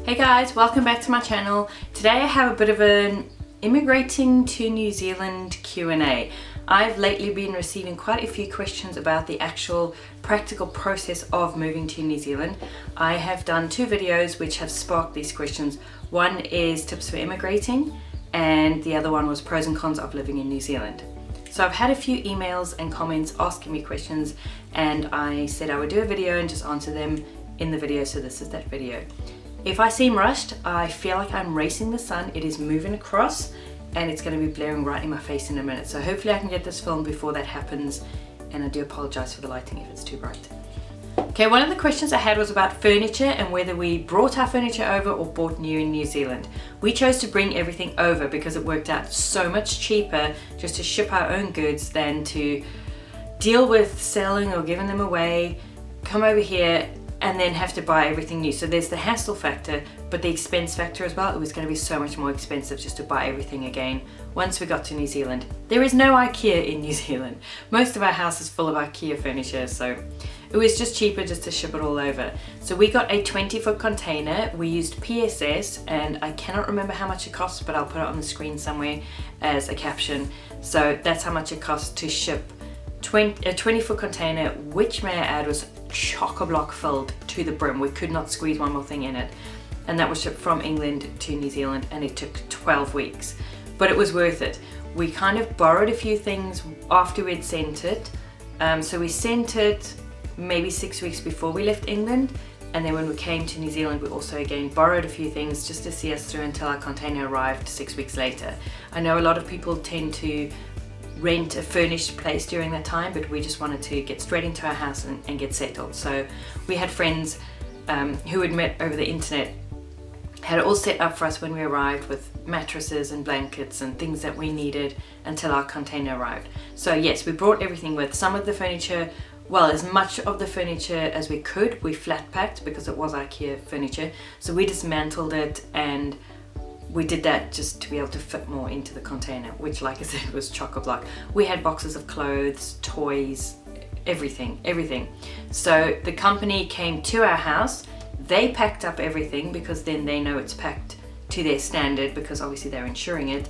Hey guys, welcome back to my channel. Today I have a bit of an immigrating to New Zealand Q&A. I've lately been receiving quite a few questions about the actual practical process of moving to New Zealand. I have done two videos which have sparked these questions. One is tips for immigrating and the other one was pros and cons of living in New Zealand. So I've had a few emails and comments asking me questions and I said I would do a video and just answer them in the video, so this is that video. If I seem rushed, I feel like I'm racing the sun. It is moving across and it's going to be blaring right in my face in a minute. So hopefully I can get this filmed before that happens, and I do apologize for the lighting if it's too bright. Okay, one of the questions I had was about furniture and whether we brought our furniture over or bought new in New Zealand. We chose to bring everything over because it worked out so much cheaper just to ship our own goods than to deal with selling or giving them away, come over here and then have to buy everything new. So there's the hassle factor, but the expense factor as well. It was going to be so much more expensive just to buy everything again once we got to New Zealand. There is no IKEA in New Zealand. Most of our house is full of IKEA furniture, so it was just cheaper just to ship it all over. So we got a 20-foot container. We used PSS and I cannot remember how much it costs, but I'll put it on the screen somewhere as a caption. So that's how much it costs to ship a 20-foot container, which may I add was chock-a-block filled to the brim. We could not squeeze one more thing in it, and that was shipped from England to New Zealand and it took 12 weeks, but it was worth it. We kind of borrowed a few things after we'd sent it, so we sent it maybe 6 weeks before we left England, and then when we came to New Zealand we also again borrowed a few things just to see us through until our container arrived 6 weeks later. I know a lot of people tend to rent a furnished place during that time, but we just wanted to get straight into our house and get settled. So we had friends who had met over the internet, had it all set up for us when we arrived with mattresses and blankets and things that we needed until our container arrived. So yes, we brought everything with. Some of the furniture, well, as much of the furniture as we could, we flat packed because it was IKEA furniture. So we dismantled it and we did that just to be able to fit more into the container, which, like I said, was chock-a-block. We had boxes of clothes, toys, everything. So the company came to our house, they packed up everything because then they know it's packed to their standard because obviously they're insuring it.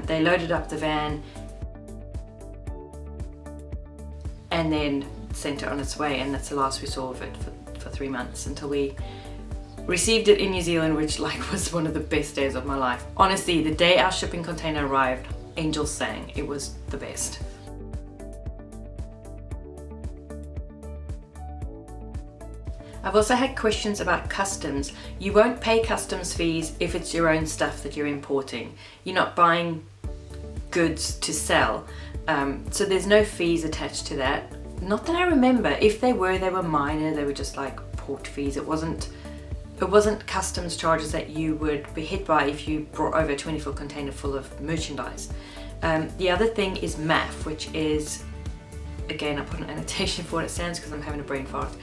They loaded up the van and then sent it on its way, and that's the last we saw of it for 3 months until we received it in New Zealand, which was one of the best days of my life. Honestly, the day our shipping container arrived, angels sang. It was the best. I've also had questions about customs. You won't pay customs fees if it's your own stuff that you're importing. You're not buying goods to sell, so there's no fees attached to that. Not that I remember. If they were minor. They were just like port fees. It wasn't customs charges that you would be hit by if you brought over a 20-foot container full of merchandise. The other thing is MAF, which is, again, I put an annotation for what it stands because I'm having a brain fart.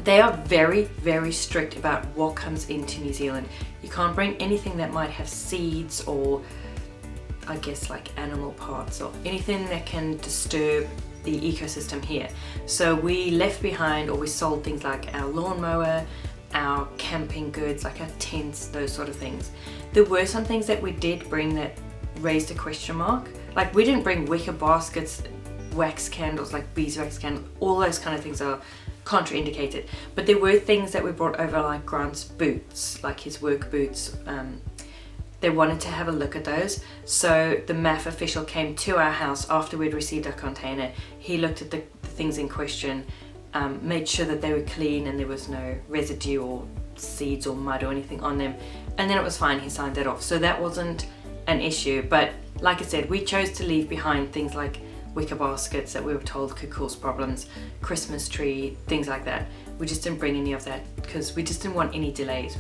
They are very, very strict about what comes into New Zealand. You can't bring anything that might have seeds or, I guess, like animal parts or anything that can disturb the ecosystem here. So we left behind, or we sold things like our lawnmower, our camping goods, like our tents, those sort of things. There were some things that we did bring that raised a question mark. Like we didn't bring wicker baskets, wax candles, like beeswax candles, all those kind of things are contraindicated. But there were things that we brought over, like Grant's boots, like his work boots. They wanted to have a look at those. So the MAF official came to our house after we'd received our container. He looked at the things in question, made sure that they were clean and there was no residue or seeds or mud or anything on them. And then it was fine, he signed that off. So that wasn't an issue. But like I said, we chose to leave behind things like wicker baskets that we were told could cause problems, Christmas tree, things like that. We just didn't bring any of that because we just didn't want any delays.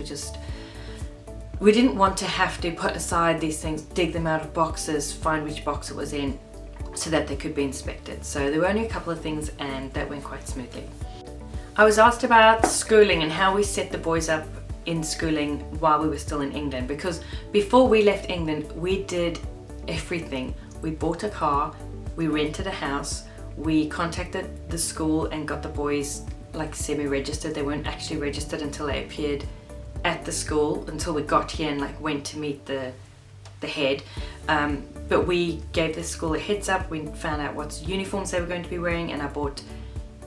We didn't want to have to put aside these things, dig them out of boxes, find which box it was in so that they could be inspected. So there were only a couple of things and that went quite smoothly. I was asked about schooling and how we set the boys up in schooling while we were still in England, because before we left England we did everything. We bought a car, we rented a house, We contacted the school and got the boys like semi-registered. They weren't actually registered until they appeared at the school, until we got here and like went to meet the head. But we gave the school a heads up. We found out what uniforms they were going to be wearing, and I bought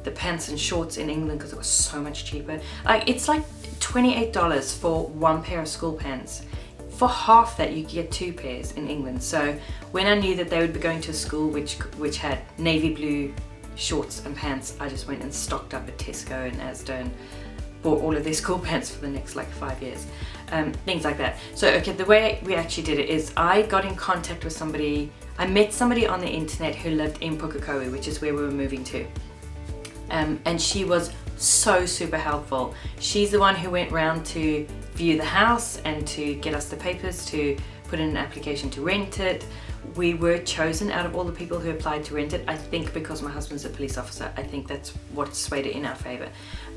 the pants and shorts in England because it was so much cheaper. Like, it's like $28 for one pair of school pants. For half that, you could get 2 pairs in England. So when I knew that they would be going to a school which had navy blue shorts and pants, I just went and stocked up at Tesco and Asda and bought all of their school pants for the next like 5 years. Things like that. So okay, the way we actually did it is I got in contact with somebody. I met somebody on the internet who lived in Pukekohe, which is where we were moving to. And she was so super helpful. She's the one who went round to view the house and to get us the papers to put in an application to rent it. We were chosen out of all the people who applied to rent it, I think because my husband's a police officer. I think that's what swayed it in our favor.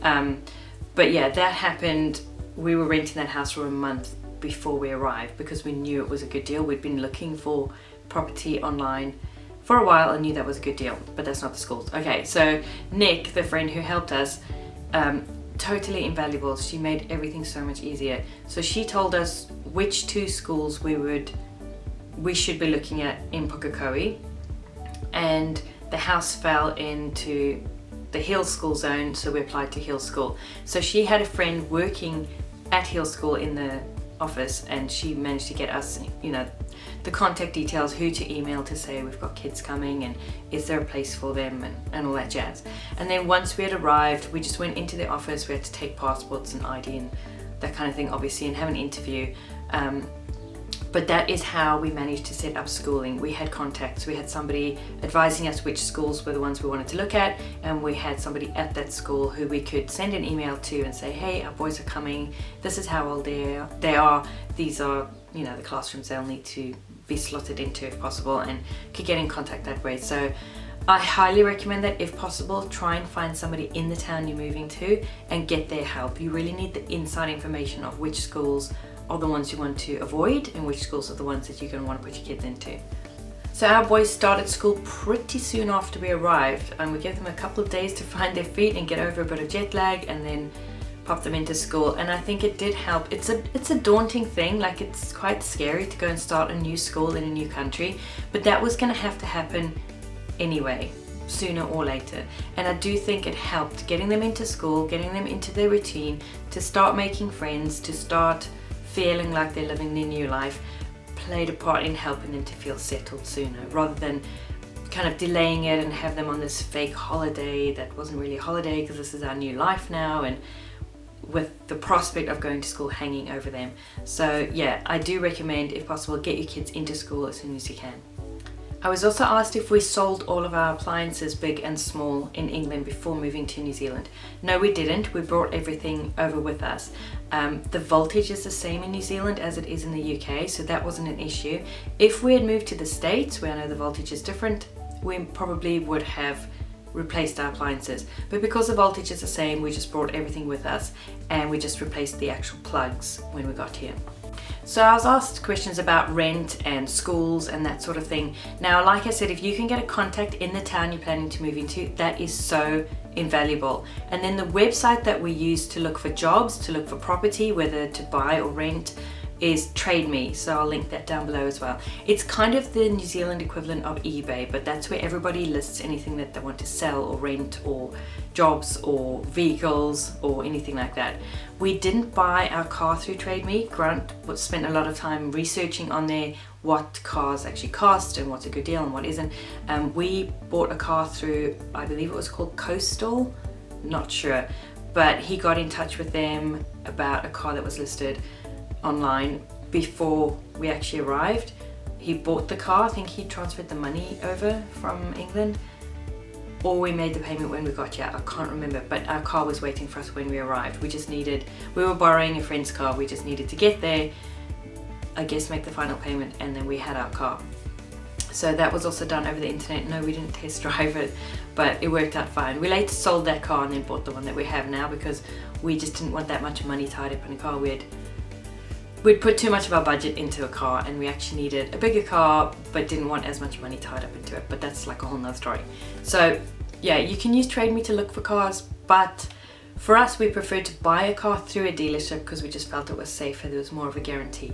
But yeah, that happened. We were renting that house for a month before we arrived because we knew it was a good deal. We'd been looking for property online for a while and knew that was a good deal, but that's not the schools. Okay, so Nick, the friend who helped us, totally invaluable. She made everything so much easier. So she told us which 2 schools we should be looking at in Pukekohe, and the house fell into the Hill School zone, so we applied to Hill School. So she had a friend working at Hill School in the office, and she managed to get us, you know, the contact details, who to email to say we've got kids coming and is there a place for them, and all that jazz. And then once we had arrived, we just went into the office. We had to take passports and ID and that kind of thing, obviously, and have an interview. But that is how we managed to set up schooling. We had contacts. We had somebody advising us which schools were the ones we wanted to look at, and we had somebody at that school who we could send an email to and say, hey, our boys are coming. This is how old they are. These are, you know, the classrooms they'll need to be slotted into if possible, and could get in contact that way. So I highly recommend that if possible, try and find somebody in the town you're moving to and get their help. You really need the inside information of which schools are the ones you want to avoid and which schools are the ones that you're going to want to put your kids into. So our boys started school pretty soon after we arrived, and we gave them a couple of days to find their feet and get over a bit of jet lag, and then pop them into school. And I think it did help. It's a daunting thing. Like, it's quite scary to go and start a new school in a new country, but that was going to have to happen anyway, sooner or later. And I do think it helped getting them into school, getting them into their routine, to start making friends, to start feeling like they're living their new life, played a part in helping them to feel settled sooner, rather than kind of delaying it and have them on this fake holiday that wasn't really a holiday because this is our new life now, and with the prospect of going to school hanging over them. So yeah, I do recommend, if possible, get your kids into school as soon as you can. I was also asked if we sold all of our appliances, big and small, in England before moving to New Zealand. No, we didn't. We brought everything over with us. The voltage is the same in New Zealand as it is in the UK, so that wasn't an issue. If we had moved to the States, where I know the voltage is different, we probably would have replaced our appliances. But because the voltage is the same, we just brought everything with us, and we just replaced the actual plugs when we got here. So I was asked questions about rent and schools and that sort of thing. Now, like I said, if you can get a contact in the town you're planning to move into, that is so invaluable. And then the website that we use to look for jobs, to look for property, whether to buy or rent, is Trade Me, so I'll link that down below as well. It's kind of the New Zealand equivalent of eBay, but that's where everybody lists anything that they want to sell or rent, or jobs or vehicles or anything like that. We didn't buy our car through Trade Me. Grant spent a lot of time researching on there what cars actually cost and what's a good deal and what isn't. We bought a car through, I believe it was called Coastal, not sure, but he got in touch with them about a car that was listed online before we actually arrived. He bought the car. I think he transferred the money over from England, or we made the payment when we got here. I can't remember, but our car was waiting for us when we arrived. We were borrowing a friend's car. We just needed to get there, I guess, make the final payment, and then we had our car. So that was also done over the internet. No, we didn't test drive it, but it worked out fine. We later sold that car and then bought the one that we have now, because we just didn't want that much money tied up in a car. We had we'd put too much of our budget into a car, and we actually needed a bigger car but didn't want as much money tied up into it. But that's like a whole nother story. So yeah, you can use Trade Me to look for cars, but for us we preferred to buy a car through a dealership because we just felt it was safer, there was more of a guarantee.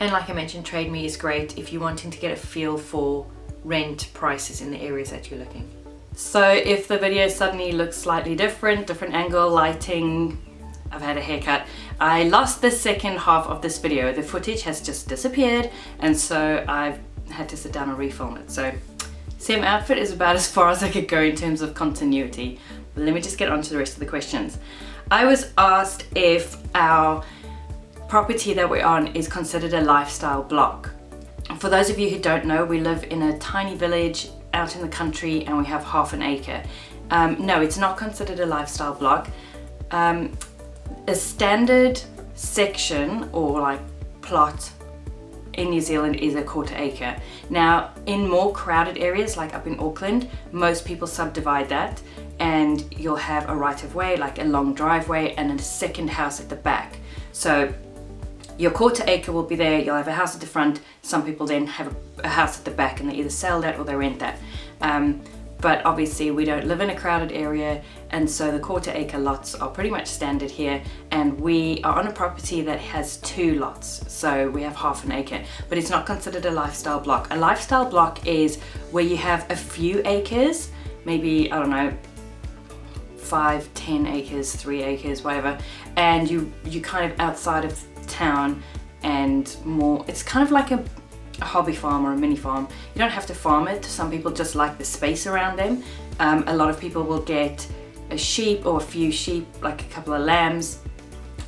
And like I mentioned, Trade Me is great if you're wanting to get a feel for rent prices in the areas that you're looking. So if the video suddenly looks slightly different angle, lighting, I've had a haircut, I lost the second half of this video. The footage has just disappeared, and so I've had to sit down and refilm it. So same outfit is about as far as I could go in terms of continuity. But let me just get on to the rest of the questions. I was asked if our property that we're on is considered a lifestyle block. For those of you who don't know, we live in a tiny village out in the country and we have half an acre. No, it's not considered a lifestyle block. A standard section or like plot in New Zealand is a quarter acre. Now in more crowded areas like up in Auckland, most people subdivide that and you'll have a right of way, like a long driveway, and a second house at the back. So your quarter acre will be there, you'll have a house at the front, some people then have a house at the back and they either sell that or they rent that. But obviously we don't live in a crowded area, and so the quarter acre lots are pretty much standard here, and we are on a property that has 2 lots, so we have half an acre, but it's not considered a lifestyle block. A lifestyle block is where you have a few acres, maybe, I don't know, 5, 10 acres, 3 acres, whatever, and you kind of outside of town and more, it's kind of like a hobby farm or a mini farm. You don't have to farm it. Some people just like the space around them. A lot of people will get a sheep or a few sheep, like a couple of lambs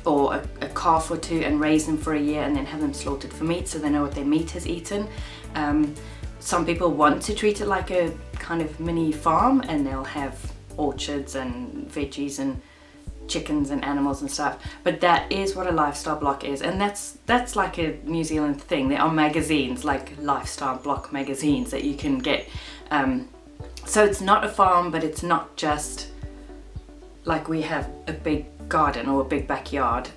or a calf or 2, and raise them for a year and then have them slaughtered for meat so they know what their meat has eaten. Some people want to treat it like a kind of mini farm, and they'll have orchards and veggies and chickens and animals and stuff, but that is what a lifestyle block is, and that's like a New Zealand thing. There are magazines like lifestyle block magazines that you can get, so it's not a farm, but it's not just like we have a big garden or a big backyard.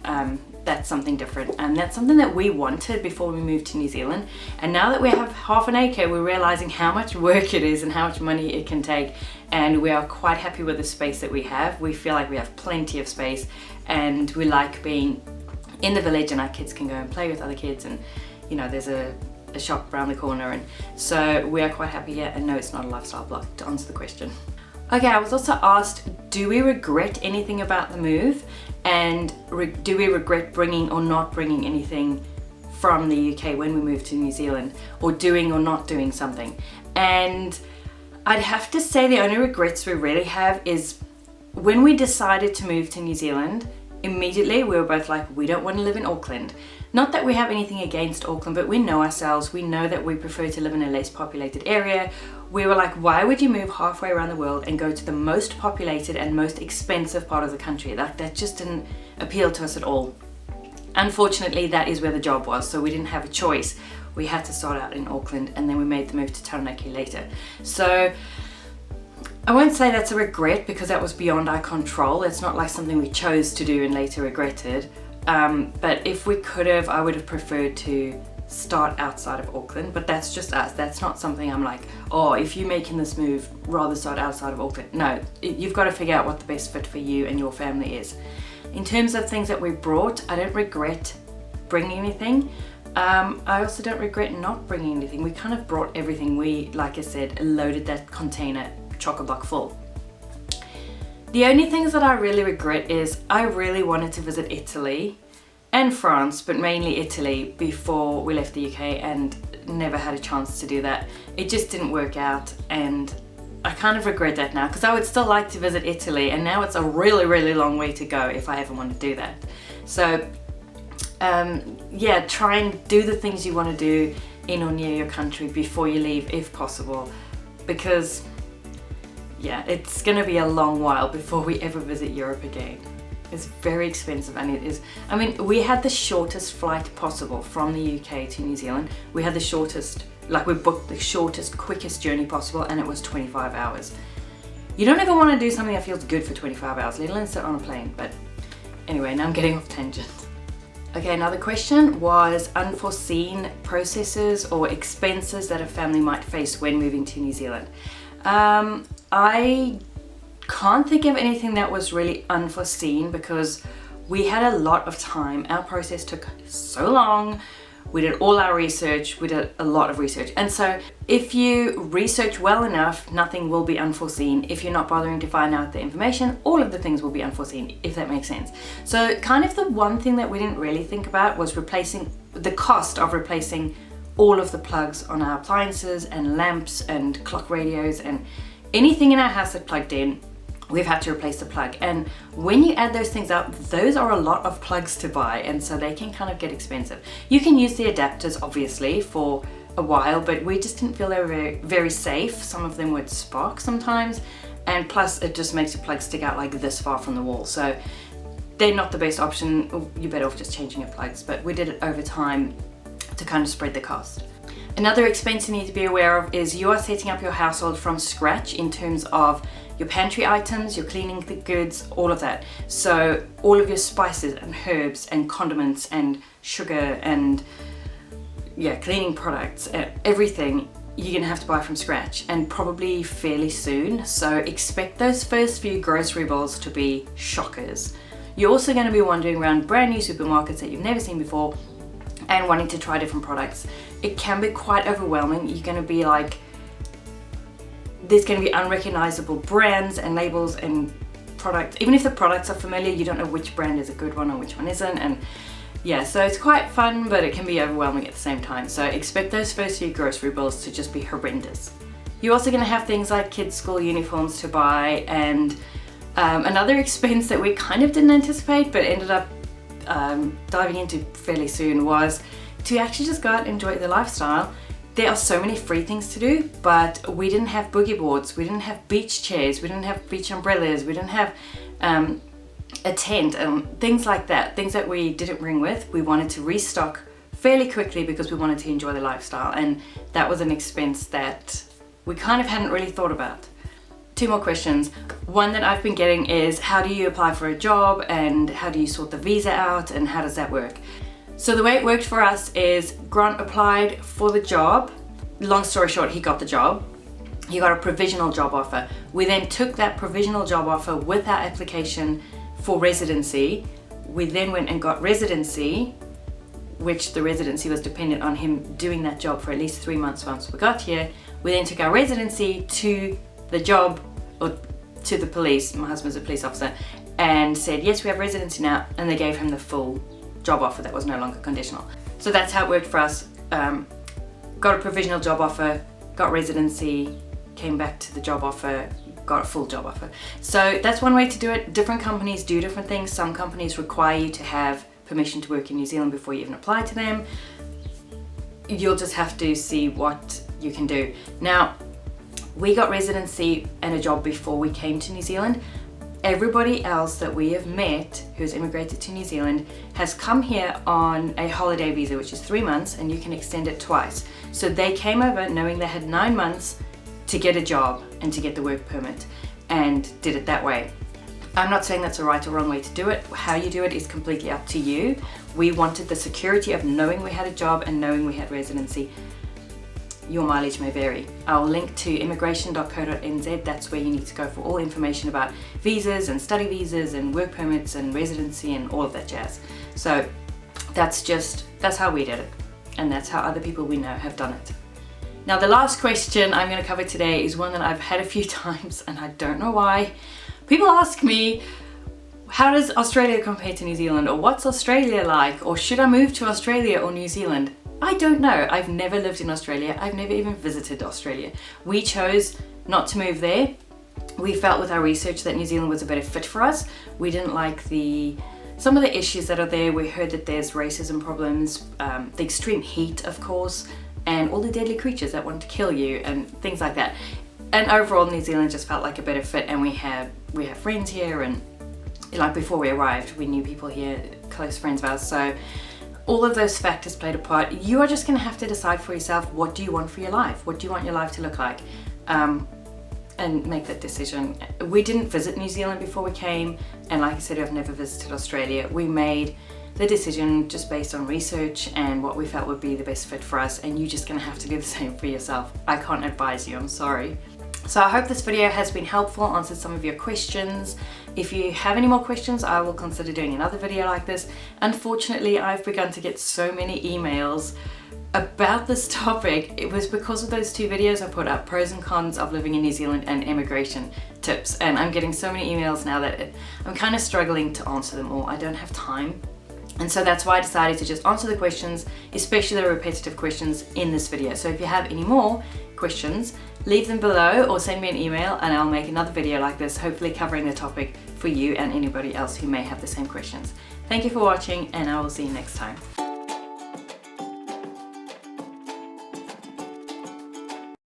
That's something different, and that's something that we wanted before we moved to New Zealand. And now that we have half an acre, we're realizing how much work it is and how much money it can take, and we are quite happy with the space that we have. We feel like we have plenty of space, and we like being in the village, and our kids can go and play with other kids, and you know, there's a shop around the corner, and so we are quite happy here. And no, it's not a lifestyle block, to answer the question. Okay, I was also asked, do we regret anything about the move? And do we regret bringing or not bringing anything from the UK when we moved to New Zealand, or doing or not doing something? And I'd have to say the only regrets we really have is when we decided to move to New Zealand, immediately we were both like, we don't want to live in Auckland. Not that we have anything against Auckland, but we know ourselves, we know that we prefer to live in a less populated area. We were like, why would you move halfway around the world and go to the most populated and most expensive part of the country? That just didn't appeal to us at all. Unfortunately, that is where the job was, so we didn't have a choice. We had to start out in Auckland, and then we made the move to Taranaki later. So I won't say that's a regret, because that was beyond our control. It's not like something we chose to do and later regretted. But if we could have, I would have preferred to start outside of Auckland, but that's just us. That's not something I'm like, oh, if you're making this move, rather start outside of Auckland. No, you've got to figure out what the best fit for you and your family is. In terms of things that we brought, I don't regret bringing anything. I also don't regret not bringing anything. We kind of brought everything. We, like I said, loaded that container chock-a-block full. The only things that I really regret is I really wanted to visit Italy and France, but mainly Italy, before we left the UK, and never had a chance to do that. It just didn't work out, and I kind of regret that now, because I would still like to visit Italy, and now it's a really, really long way to go if I ever want to do that. So yeah, try and do the things you want to do in or near your country before you leave, if possible, because yeah, it's gonna be a long while before we ever visit Europe again. It's very expensive, and it is, I mean, we had the shortest flight possible from the UK to New Zealand. We had the shortest, like we booked the shortest, quickest journey possible, and it was 25 hours. You don't ever want to do something that feels good for 25 hours, let alone sit on a plane. But anyway, now I'm getting off tangent. Okay, another question was unforeseen processes or expenses that a family might face when moving to New Zealand. I can't think of anything that was really unforeseen because we had a lot of time. Our process took so long. We did all our research, we did a lot of research. And so if you research well enough, nothing will be unforeseen. If you're not bothering to find out the information, all of the things will be unforeseen, if that makes sense. So kind of the one thing that we didn't really think about was replacing the cost of replacing all of the plugs on our appliances and lamps and clock radios and anything in our house that plugged in. We've had to replace the plug, and when you add those things up, those are a lot of plugs to buy, and so they can kind of get expensive. You can use the adapters obviously for a while, but we just didn't feel they were very, very safe. Some of them would spark sometimes, and plus it just makes your plug stick out like this far from the wall, so they're not the best option. You're better off just changing your plugs, but we did it over time to kind of spread the cost. Another expense you need to be aware of is you are setting up your household from scratch in terms of your pantry items, your cleaning goods, all of that. So all of your spices and herbs and condiments and sugar and cleaning products, everything you're gonna have to buy from scratch, and probably fairly soon. So expect those first few grocery bills to be shockers. You're also gonna be wandering around brand new supermarkets that you've never seen before and wanting to try different products. It can be quite overwhelming. You're gonna be like, there's going to be unrecognizable brands and labels and products. Even if the products are familiar, you don't know which brand is a good one or which one isn't. And yeah, so it's quite fun, but it can be overwhelming at the same time. So expect those first few grocery bills to just be horrendous. You're also going to have things like kids' school uniforms to buy, and another expense that we kind of didn't anticipate but ended up diving into fairly soon was to actually just go out and enjoy the lifestyle. There are so many free things to do, but we didn't have boogie boards, we didn't have beach chairs, we didn't have beach umbrellas, we didn't have a tent and things like that, things that we didn't bring with. We wanted to restock fairly quickly because we wanted to enjoy the lifestyle, and that was an expense that we kind of hadn't really thought about. Two more questions. One that I've been getting is, how do you apply for a job and how do you sort the visa out and how does that work? So the way it worked for us is Grant applied for the job. Long story short, he got the job. He got a provisional job offer. We then took that provisional job offer with our application for residency. We then went and got residency, which the residency was dependent on him doing that job for at least 3 months once we got here. We then took our residency to the job, or to the police, my husband's a police officer, and said, yes, we have residency now, and they gave him the full job offer that was no longer conditional. So that's how it worked for us. Got a provisional job offer, got residency, came back to the job offer, got a full job offer. So that's one way to do it. Different companies do different things. Some companies require you to have permission to work in New Zealand before you even apply to them. You'll just have to see what you can do. Now, we got residency and a job before we came to New Zealand. Everybody else that we have met who's immigrated to New Zealand has come here on a holiday visa, which is 3 months, and you can extend it twice. So they came over knowing they had 9 months to get a job and to get the work permit, and did it that way. I'm not saying that's a right or wrong way to do it. How you do it is completely up to you. We wanted the security of knowing we had a job and knowing we had residency. Your mileage may vary. I'll link to immigration.co.nz. That's where you need to go for all information about visas and study visas and work permits and residency and all of that jazz. So that's how we did it, and that's how other people we know have done it. Now the last question I'm going to cover today is one that I've had a few times and I don't know why. People ask me, how does Australia compare to New Zealand, or what's Australia like, or should I move to Australia or New Zealand? I don't know. I've never lived in Australia. I've never even visited Australia. We chose not to move there. We felt with our research that New Zealand was a better fit for us. We didn't like some of the issues that are there. We heard that there's racism problems, the extreme heat, of course, and all the deadly creatures that want to kill you and things like that. And overall, New Zealand just felt like a better fit, and we have friends here, and like before we arrived, we knew people here, close friends of ours. So all of those factors played a part. You are just going to have to decide for yourself, what do you want for your life? What do you want your life to look like? And make that decision. We didn't visit New Zealand before we came, and like I said, I've never visited Australia. We made the decision just based on research and what we felt would be the best fit for us, and you're just gonna have to do the same for yourself. I can't advise you, I'm sorry. So I hope this video has been helpful, answered some of your questions. If you have any more questions, I will consider doing another video like this. Unfortunately, I've begun to get so many emails about this topic. It was because of those 2 videos I put up, pros and cons of living in New Zealand and immigration tips. And I'm getting so many emails now that I'm kind of struggling to answer them all. I don't have time. And so that's why I decided to just answer the questions, especially the repetitive questions in this video. So if you have any more questions, leave them below or send me an email and I'll make another video like this, hopefully covering the topic for you and anybody else who may have the same questions. Thank you for watching, and I will see you next time.